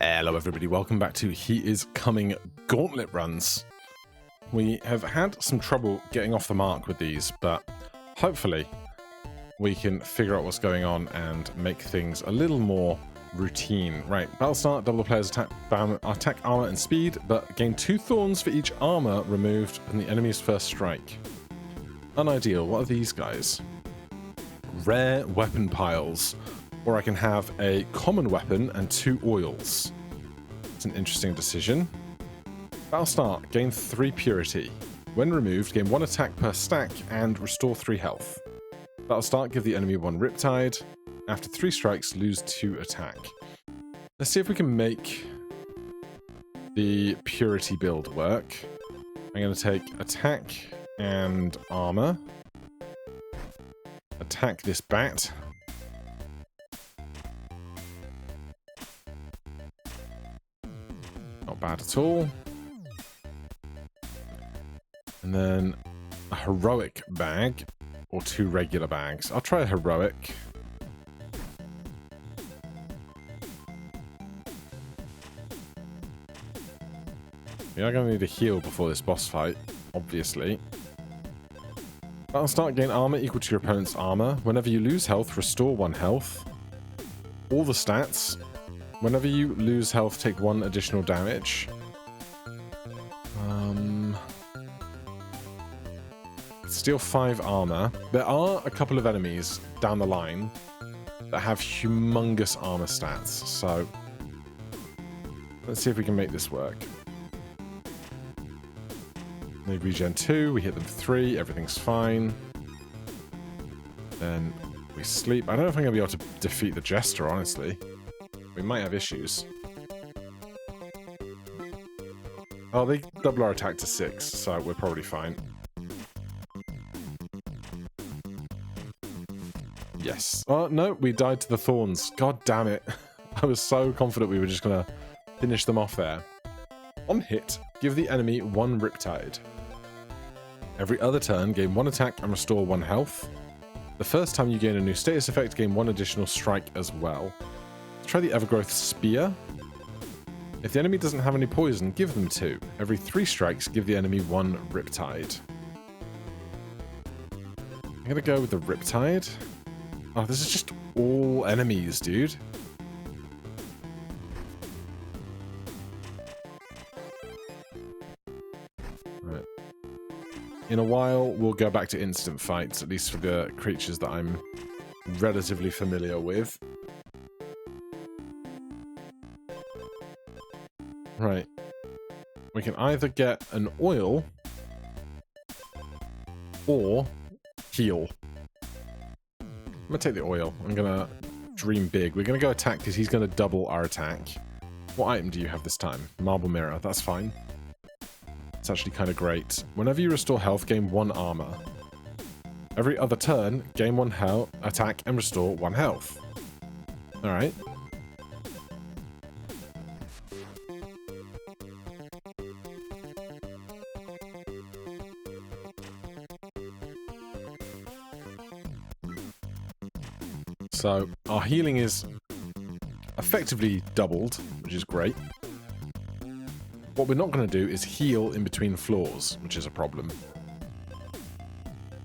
Hello everybody, welcome back to He Is Coming Gauntlet runs. We have had some trouble getting off the mark with these, but hopefully we can figure out what's going on and make things a little more routine. Right, battle start, double the player's attack armor and speed, but gain 2 thorns for each armor removed from the enemy's first strike. Unideal. What are these guys? Rare weapon piles. Or I can have a common weapon and 2 oils. It's an interesting decision. Battle start, gain 3 purity. When removed, gain 1 attack per stack and restore 3 health. Battle start, give the enemy 1 riptide. After 3 strikes, lose 2 attack. Let's see if we can make the purity build work. I'm going to take attack and armor. Attack this bat. Not bad at all. And then a heroic bag or 2 regular bags. I'll try a heroic. We are going to need a heal before this boss fight, obviously. Battle start, gain armor equal to your opponent's armor. Whenever you lose health, restore 1 health. All the stats. Whenever you lose health, take 1 additional damage. Steal 5 armor. There are a couple of enemies down the line that have humongous armor stats, so let's see if we can make this work. They regen 2, we hit them 3, everything's fine. Then we sleep. I don't know if I'm going to be able to defeat the Jester, honestly. We might have issues. Oh, they double our attack to 6, so we're probably fine. Yes. Oh, no, we died to the thorns. God damn it. I was so confident we were just going to finish them off there. On hit, give the enemy 1 riptide. Every other turn, gain 1 attack and restore 1 health. The first time you gain a new status effect, gain 1 additional strike as well. Try the Evergrowth Spear. If the enemy doesn't have any poison, give them 2. Every 3 strikes, give the enemy 1 riptide. I'm going to go with the riptide. Oh, this is just all enemies, dude. Right. In a while, we'll go back to instant fights, at least for the creatures that I'm relatively familiar with. Right. We can either get an oil or heal. I'm going to take the oil. I'm going to dream big. We're going to go attack because he's going to double our attack. What item do you have this time? Marble Mirror. That's fine. It's actually kind of great. Whenever you restore health, gain 1 armor. Every other turn, gain 1 health, attack, and restore 1 health. Alright. So, our healing is effectively doubled, which is great. What we're not going to do is heal in between floors, which is a problem.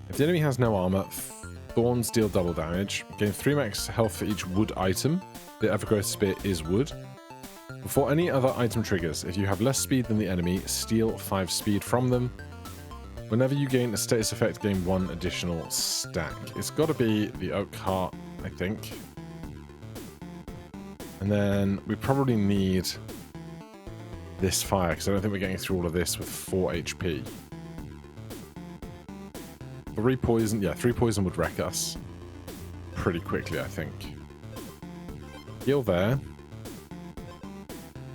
If the enemy has no armor, thorns deal double damage. Gain 3 max health for each wood item. The Evergrowth Spear is wood. Before any other item triggers, if you have less speed than the enemy, steal 5 speed from them. Whenever you gain a status effect, gain 1 additional stack. It's got to be the Oak Heart, I think. And then we probably need this fire, because I don't think we're getting through all of this with 4 HP. 3 poison, yeah, 3 poison would wreck us pretty quickly, I think. Heal there.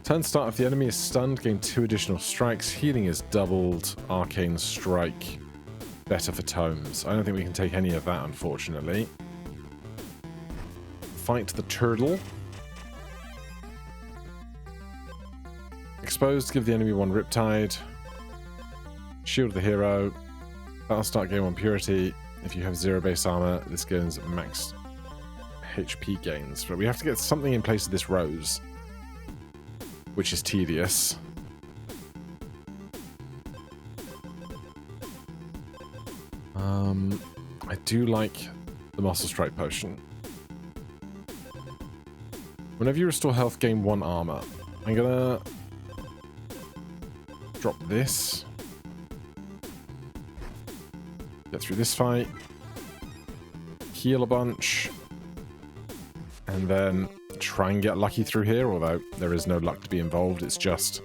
Turn start, if the enemy is stunned, gain 2 additional strikes. Healing is doubled. Arcane Strike. Better for tomes. I don't think we can take any of that, unfortunately. Fight the turtle. Exposed, give the enemy 1 riptide. Shield the hero. Battle start, gain 1 purity. If you have 0 base armor, this gains max HP gains. But we have to get something in place of this rose. which is tedious. I do like the Muscle Strike potion. Whenever you restore health, gain 1 armor. I'm gonna drop this. Get through this fight. Heal a bunch. And then try and get lucky through here, although there is no luck to be involved. It's just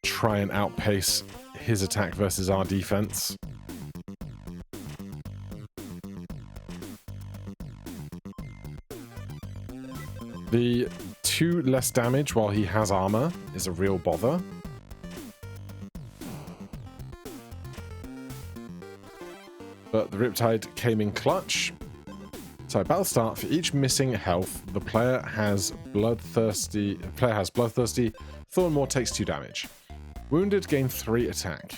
try and outpace his attack versus our defense. The 2 less damage while he has armor is a real bother. But the Riptide came in clutch. So battle start, for each missing health, the player has Bloodthirsty. Thornmaw takes 2 damage. Wounded gain 3 attack.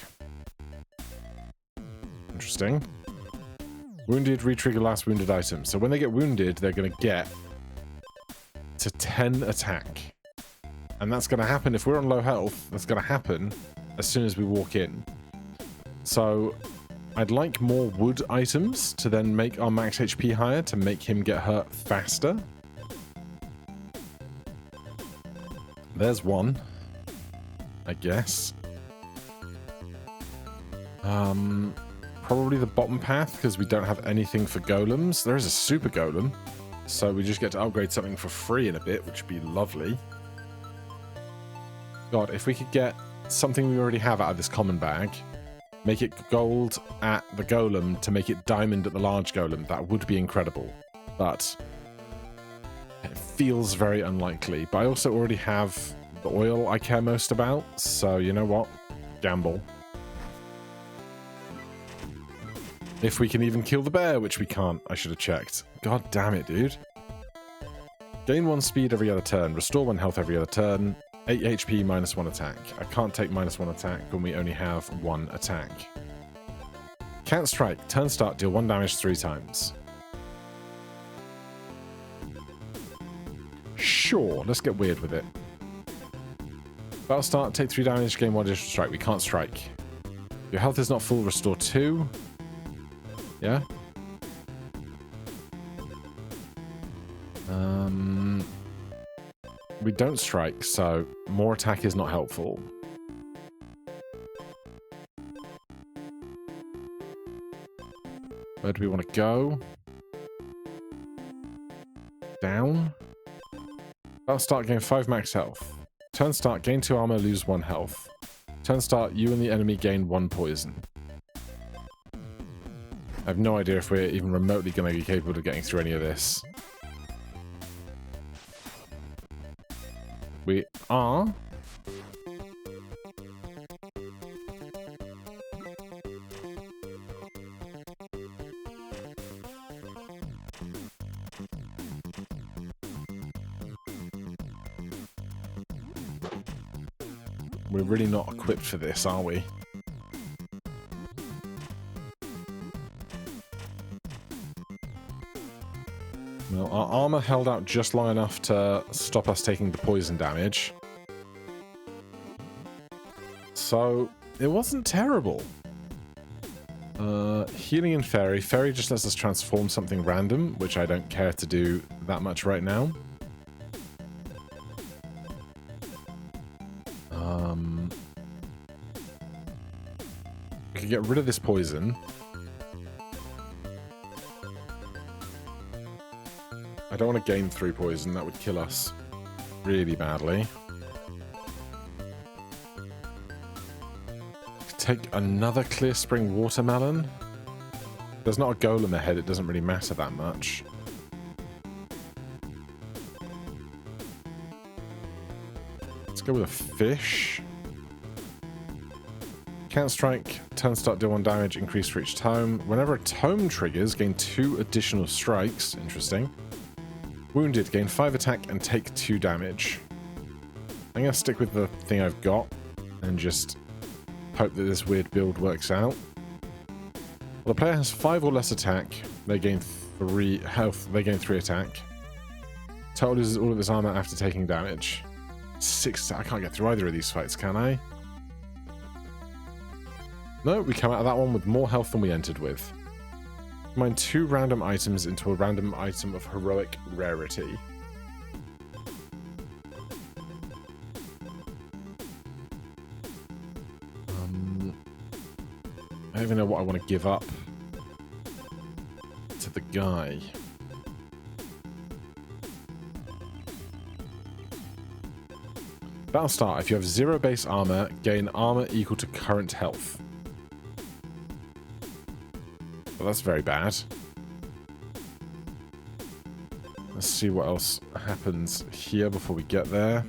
Interesting. Wounded re-trigger last wounded item. So when they get wounded, they're going to get to 10 attack. And that's going to happen if we're on low health. That's going to happen as soon as we walk in. So I'd like more wood items to then make our max HP higher to make him get hurt faster. There's one, I guess. Probably the bottom path, because we don't have anything for golems. There is a super golem, so we just get to upgrade something for free in a bit, which would be lovely. God, if we could get something we already have out of this common bag, make it gold at the golem to make it diamond at the large golem, that would be incredible. But it feels very unlikely. But I also already have the oil I care most about, so you know what? Gamble. If we can even kill the bear, which we can't. I should have checked. God damn it, dude. Gain 1 speed every other turn. Restore 1 health every other turn. 8 HP, minus 1 attack. I can't take minus 1 attack when we only have 1 attack. Can't strike. Turn start, deal 1 damage 3 times. Sure, let's get weird with it. Battle start, take 3 damage, gain 1 additional strike. We can't strike. Your health is not full, restore 2. Yeah? We don't strike, so more attack is not helpful. Where do we want to go? Down? Battle start, gain 5 max health. Turn start, gain 2 armor, lose 1 health. Turn start, you and the enemy gain 1 poison. I have no idea if we're even remotely going to be capable of getting through any of this. We are. We're really not equipped for this, are we? Well, our armor held out just long enough to stop us taking the poison damage. So, it wasn't terrible. Healing and Fairy. Fairy just lets us transform something random, which I don't care to do that much right now. We could get rid of this poison. I don't want to gain 3 poison, that would kill us really badly. Take another Clear Spring Watermelon. There's not a golem ahead, it doesn't really matter that much. Let's go with a fish. Can't strike, turn start, deal 1 damage, increase for each tome. Whenever a tome triggers, gain 2 additional strikes. Interesting. Wounded, gain 5 attack and take 2 damage. I'm going to stick with the thing I've got and just hope that this weird build works out. Well, the player has 5 or less attack. They gain 3 health. They gain 3 attack. Total loses all of his armor after taking damage. 6. I can't get through either of these fights, can I? No, we come out of that one with more health than we entered with. Combine 2 random items into a random item of heroic rarity. I don't even know what I want to give up to the guy. Battle start. If you have 0 base armor, gain armor equal to current health. Well, that's very bad. Let's see what else happens here before we get there.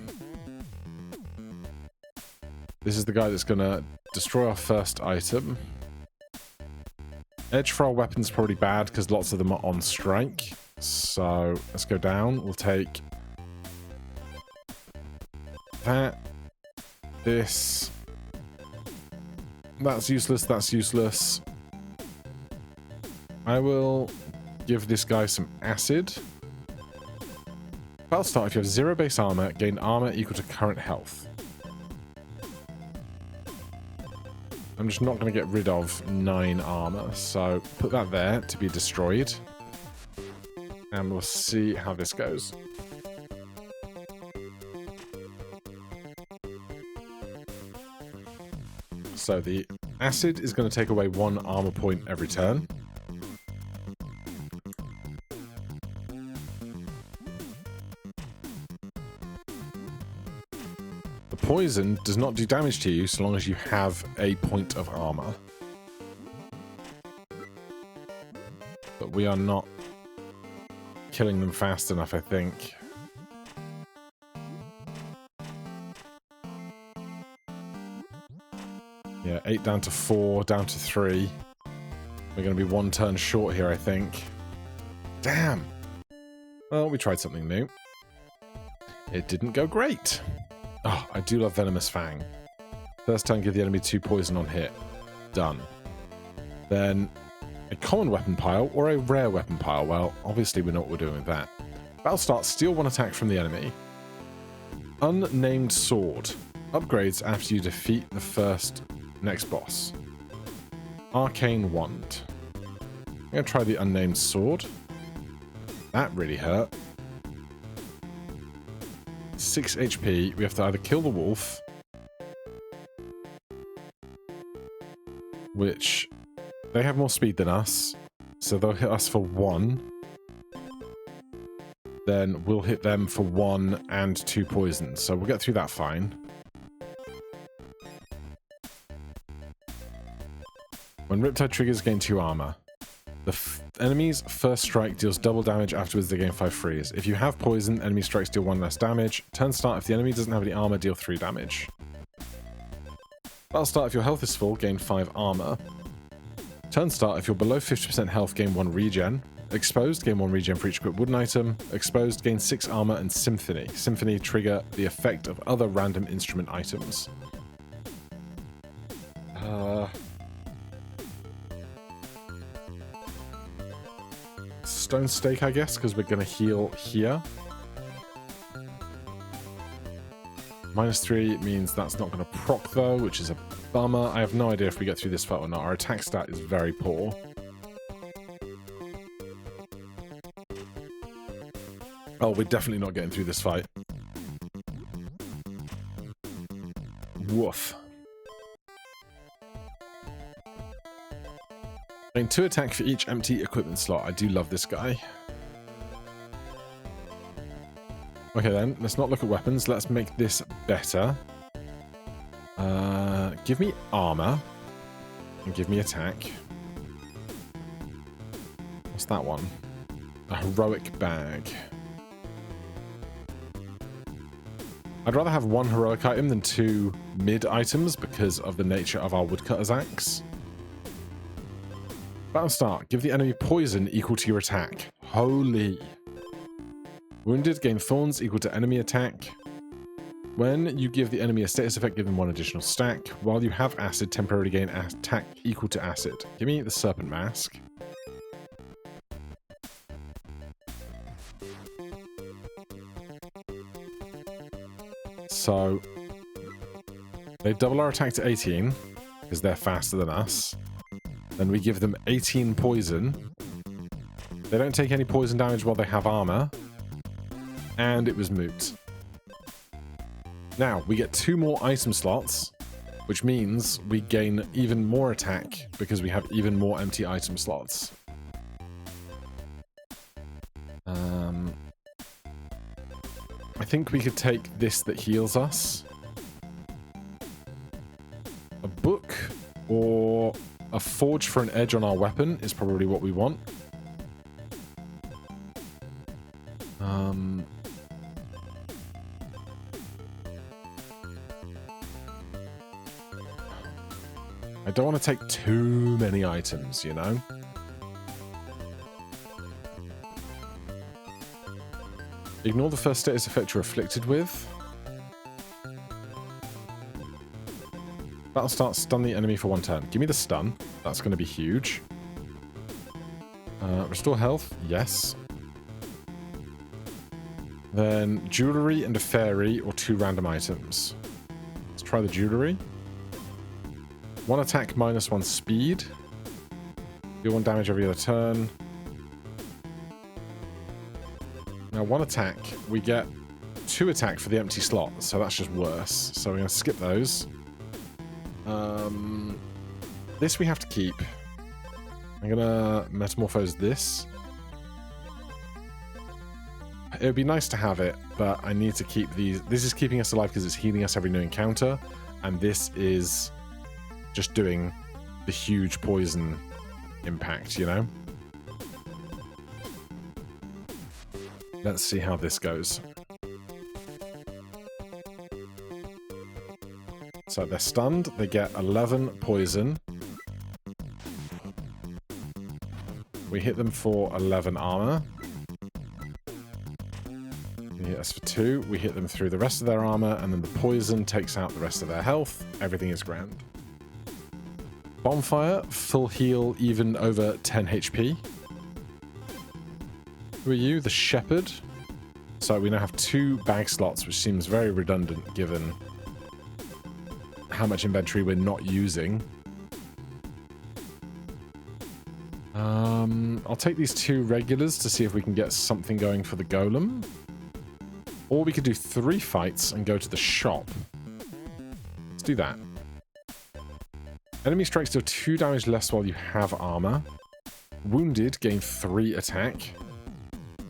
This is the guy that's going to destroy our first item. Edge for our weapon's probably bad because lots of them are on strike. So let's go down. We'll take that, this. That's useless, that's useless. I will give this guy some acid. Battle start. If you have 0 base armor, gain armor equal to current health. I'm just not going to get rid of 9 armor, so put that there to be destroyed. And we'll see how this goes. So the acid is going to take away 1 armor point every turn. The poison does not do damage to you so long as you have a point of armor. But we are not killing them fast enough, I think. Yeah, 8 down to 4, down to 3. We're going to be 1 turn short here, I think. Damn! Well, we tried something new. It didn't go great. Oh, I do love Venomous Fang. First turn, give the enemy 2 poison on hit. Done. Then a common weapon pile or a rare weapon pile. Well, obviously we know what we're doing with that. Battle start, steal 1 attack from the enemy. Unnamed sword. Upgrades after you defeat the next boss. Arcane wand. I'm going to try the unnamed sword. That really hurt. 6 HP. We have to either kill the wolf, which they have more speed than us, so they'll hit us for 1. Then we'll hit them for 1 and 2 poison, so we'll get through that fine. When Riptide triggers, gain 2 armor. The enemy's first strike deals double damage, afterwards they gain 5 freeze. If you have poison, enemy strikes deal 1 less damage. Turn start, if the enemy doesn't have any armor, deal 3 damage. Battle start, if your health is full, gain 5 armor. Turn start, if you're below 50% health, gain 1 regen. Exposed, gain 1 regen for each equipped wooden item. Exposed, gain 6 armor, and Symphony. Symphony trigger the effect of other random instrument items. Stone Stake, I guess, because we're going to heal here. -3 means that's not going to proc, though, which is a bummer. I have no idea if we get through this fight or not. Our attack stat is very poor. Oh, we're definitely not getting through this fight. Woof. Gain 2 attack for each empty equipment slot. I do love this guy. Okay then, let's not look at weapons. Let's make this better. Give me armor. And give me attack. What's that one? A heroic bag. I'd rather have 1 heroic item than 2 mid items because of the nature of our woodcutter's axe. Battle start. Give the enemy poison equal to your attack. Holy. Wounded, gain thorns equal to enemy attack. When you give the enemy a status effect, give them 1 additional stack. While you have acid, temporarily gain attack equal to acid. Give me the serpent mask. So they double our attack to 18 because they're faster than us. Then we give them 18 poison. They don't take any poison damage while they have armor. And it was moot. Now, we get 2 more item slots, which means we gain even more attack because we have even more empty item slots. I think we could take this that heals us. A book or a forge for an edge on our weapon is probably what we want. I don't want to take too many items, you know? Ignore the first status effect you're afflicted with. Battle start, stun the enemy for 1 turn. Give me the stun. That's going to be huge. Restore health. Yes. Then jewelry and a fairy or 2 random items. Let's try the jewelry. 1 attack minus 1 speed. Deal 1 damage every other turn. Now 1 attack, we get 2 attack for the empty slot, so that's just worse. So we're going to skip those. This we have to keep. I'm going to metamorphose this. It would be nice to have it, but I need to keep these. This is keeping us alive because it's healing us every new encounter, and this is just doing the huge poison impact, you know? Let's see how this goes. So they're stunned, they get 11 poison. We hit them for 11 armor. They hit us for 2, we hit them through the rest of their armor, and then the poison takes out the rest of their health. Everything is grand. Bonfire, full heal, even over 10 HP. Who are you? The Shepherd. So we now have 2 bag slots, which seems very redundant given how much inventory we're not using. I'll take these 2 regulars to see if we can get something going for the golem. Or we could do 3 fights and go to the shop. Let's do that. Enemy strikes deal 2 damage less while you have armor. Wounded, gain 3 attack.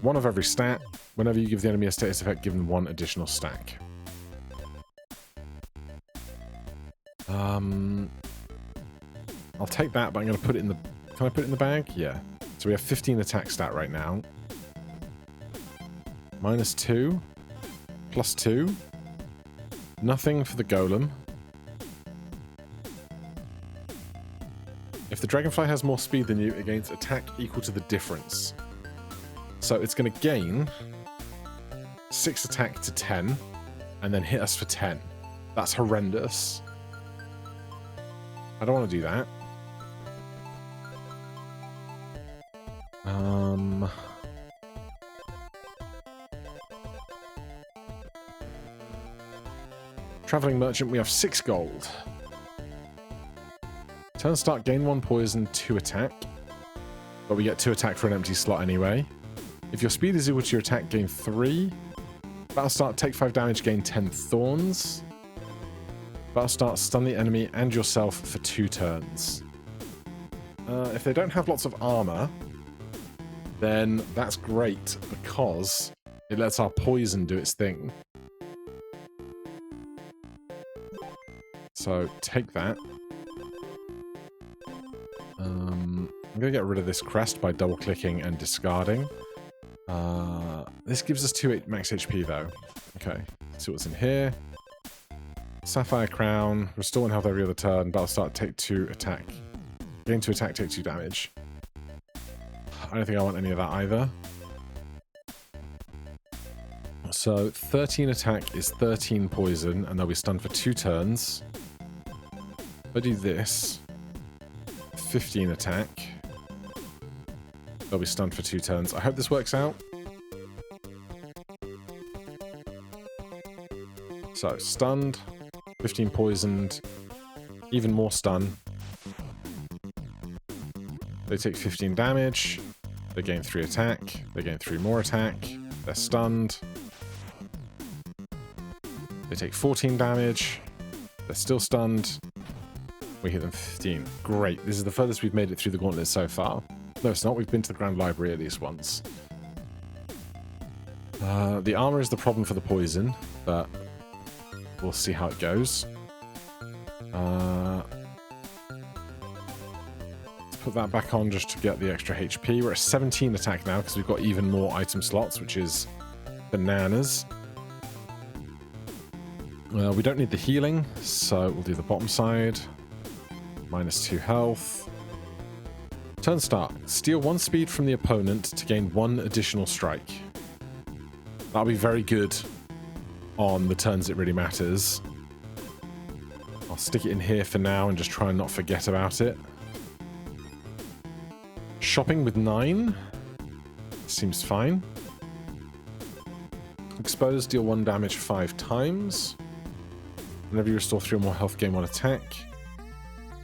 1 of every stat. Whenever you give the enemy a status effect, give them 1 additional stack. I'll take that, but I'm going to put it in the... Can I put it in the bag? Yeah. So we have 15 attack stat right now. -2. +2. Nothing for the golem. If the dragonfly has more speed than you, it gains attack equal to the difference. So it's going to gain 6 attack to 10, and then hit us for 10. That's horrendous. I don't want to do that. Traveling merchant, we have 6 gold. Turn start, gain 1 poison, 2 attack. But we get 2 attack for an empty slot anyway. If your speed is equal to your attack, gain 3. Battle start, take 5 damage, gain 10 thorns. Battle start, stun the enemy and yourself for 2 turns. If they don't have lots of armor, then that's great because it lets our poison do its thing. So take that. I'm going to get rid of this crest by double-clicking and discarding. This gives us 2 max HP though. Okay, let's see what's in here. Sapphire Crown, restore 1 health every other turn, battle start, take 2 attack. Gain 2 attack, take 2 damage. I don't think I want any of that either. So 13 attack is 13 poison, and they'll be stunned for 2 turns. If I do this, 15 attack. They'll be stunned for 2 turns. I hope this works out. So, stunned, 15 poisoned, even more stun. They take 15 damage, they gain 3 attack, they gain 3 more attack, they're stunned. They take 14 damage, they're still stunned. We hit them 15. Great, this is the furthest we've made it through the gauntlet so far. No, it's not, we've been to the Grand Library at least once. The armor is the problem for the poison, but we'll see how it goes. Put that back on just to get the extra HP. We're at 17 attack now because we've got even more item slots, which is bananas. We don't need the healing, so we'll do the bottom side. -2 health. Turn start. Steal 1 speed from the opponent to gain 1 additional strike. That'll be very good on the turns it really matters. I'll stick it in here for now and just try and not forget about it. Shopping with 9 seems fine. Exposed, deal 1 damage 5 times. Whenever you restore 3 or more health, gain 1 attack.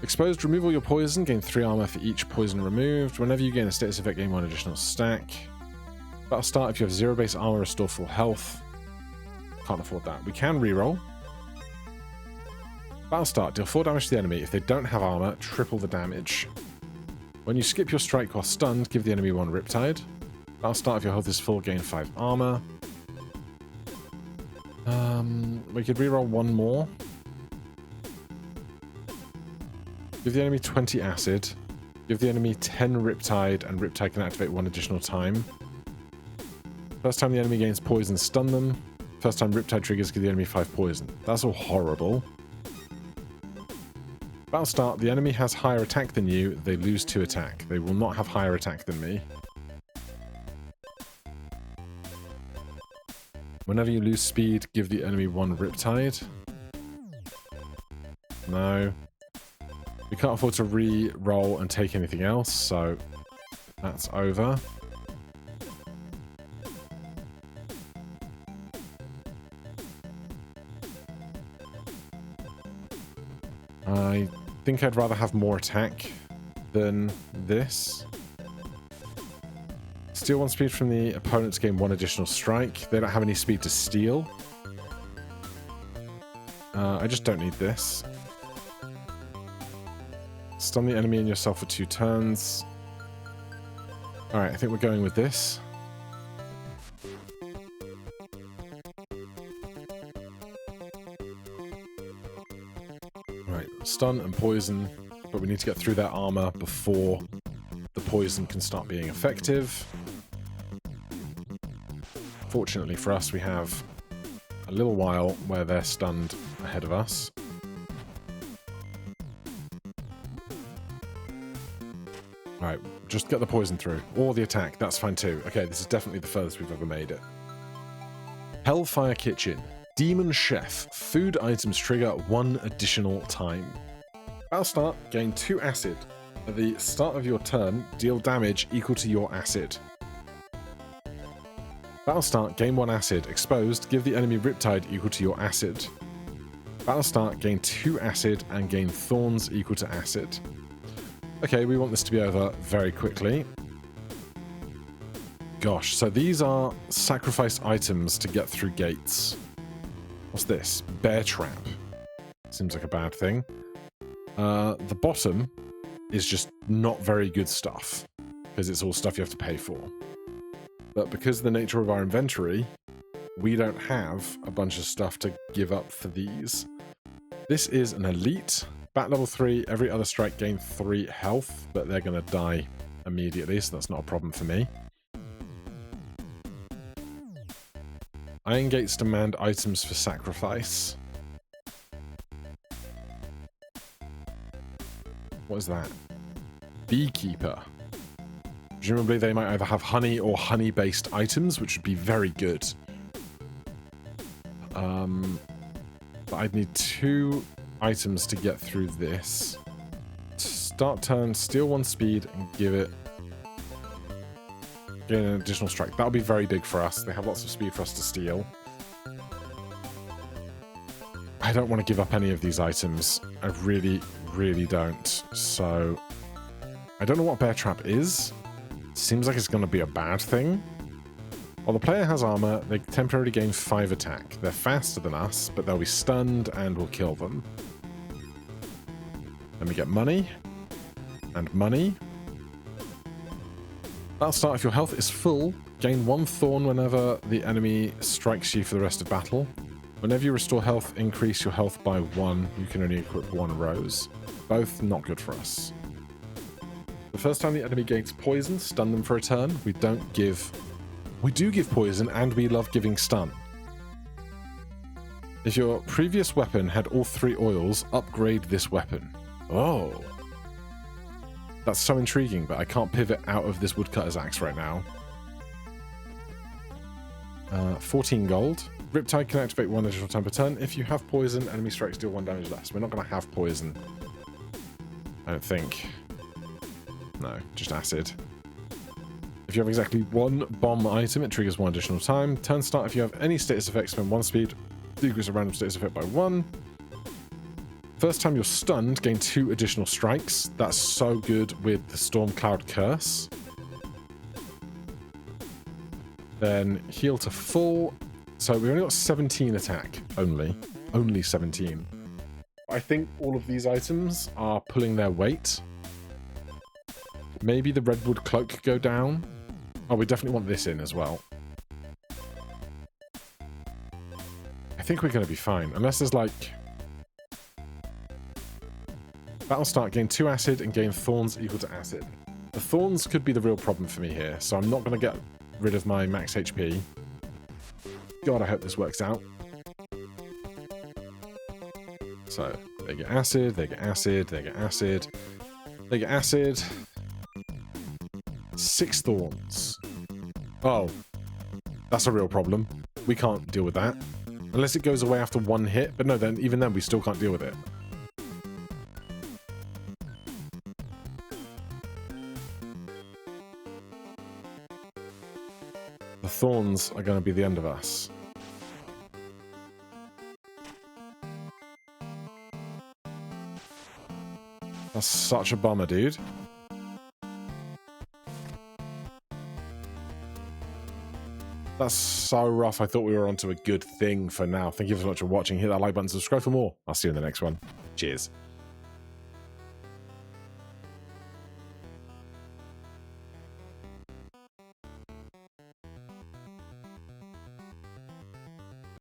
Exposed, remove all your poison, gain 3 armor for each poison removed. Whenever you gain a status effect, gain 1 additional stack. Battle start, if you have 0 base armor, restore full health. Can't afford that. We can reroll. Battle start, deal 4 damage to the enemy. If they don't have armor, triple the damage. When you skip your strike while stunned, give the enemy 1 Riptide. Battle start, if your health is full, gain 5 armor. We could reroll 1 more. Give the enemy 20 acid. Give the enemy 10 Riptide, and Riptide can activate 1 additional time. First time the enemy gains poison, stun them. First time Riptide triggers, give the enemy 5 poison. That's all horrible. Battle start, the enemy has higher attack than you, they lose 2 attack. They will not have higher attack than me. Whenever you lose speed, give the enemy 1 Riptide. No. We can't afford to re-roll and take anything else, so that's over. I think I'd rather have more attack than this. Steal 1 speed from the opponent to gain 1 additional strike. They don't have any speed to steal. I just don't need this. Stun the enemy and yourself for 2 turns. Alright, I think we're going with this. Right, stun and poison, but we need to get through that armor before the poison can start being effective. Fortunately for us, we have a little while where they're stunned ahead of us. Alright, just get the poison through. Or the attack, that's fine too. Okay, this is definitely the furthest we've ever made it. Hellfire Kitchen. Demon Chef. Food items trigger 1 additional time. Battle start, gain 2 acid. At the start of your turn, deal damage equal to your acid. Battle start, gain 1 acid. Exposed, give the enemy Riptide equal to your acid. Battle start, gain 2 acid and gain thorns equal to acid. Okay, we want this to be over very quickly. Gosh, so these are sacrifice items to get through gates. What's this? Bear Trap. Seems like a bad thing. The bottom is just not very good stuff, because it's all stuff you have to pay for. But because of the nature of our inventory, we don't have a bunch of stuff to give up for these. This is an elite. Bat level 3, every other strike gain 3 health, but they're going to die immediately, so that's not a problem for me. Iron gates demand items for sacrifice. What is that? Beekeeper. Presumably they might either have honey or honey-based items, which would be very good. But I'd need 2 items to get through this. Start turn, steal 1 speed, and give it... Gain an additional strike. That'll be very big for us. They have lots of speed for us to steal. I don't want to give up any of these items. I really, really don't. So, I don't know what Bear Trap is. Seems like it's going to be a bad thing. While the player has armor, they temporarily gain 5 attack. They're faster than us, but they'll be stunned and we'll kill them. Then we get money. And money. That'll start if your health is full. Gain 1 thorn whenever the enemy strikes you for the rest of battle. Whenever you restore health, increase your health by 1. You can only equip 1 rose. Both not good for us. The first time the enemy gains poison, stun them for a turn. We don't give... We do give poison, and we love giving stun. If your previous weapon had all 3 oils, upgrade this weapon. Oh. That's so intriguing, but I can't pivot out of this woodcutter's axe right now. 14 gold. Riptide can activate 1 additional time per turn. If you have poison, enemy strikes deal 1 damage less. We're not going to have poison. I don't think. No, just acid. If you have exactly 1 bomb item, it triggers 1 additional time. Turn start, if you have any status effect, spend 1 speed. Decrease a random status effect by 1. First time you're stunned, gain 2 additional strikes. That's so good with the Storm Cloud Curse. Then heal to full. So we've only got 17 attack, only. Only 17. I think all of these items are pulling their weight. Maybe the Redwood Cloak could go down. Oh, we definitely want this in as well. I think we're going to be fine. Unless there's like... Battle start, gain 2 acid and gain thorns equal to acid. The thorns could be the real problem for me here, so I'm not going to get rid of my max HP. God, I hope this works out. So, they get acid, they get acid, they get acid, they get acid. 6 thorns. Oh, that's a real problem. We can't deal with that. Unless it goes away after 1 hit, but no, then even then we still can't deal with it. The thorns are going to be the end of us. That's such a bummer, dude. That's so rough. I thought we were onto a good thing for now. Thank you so much for watching. Hit that like button, subscribe for more. I'll see you in the next one. Cheers.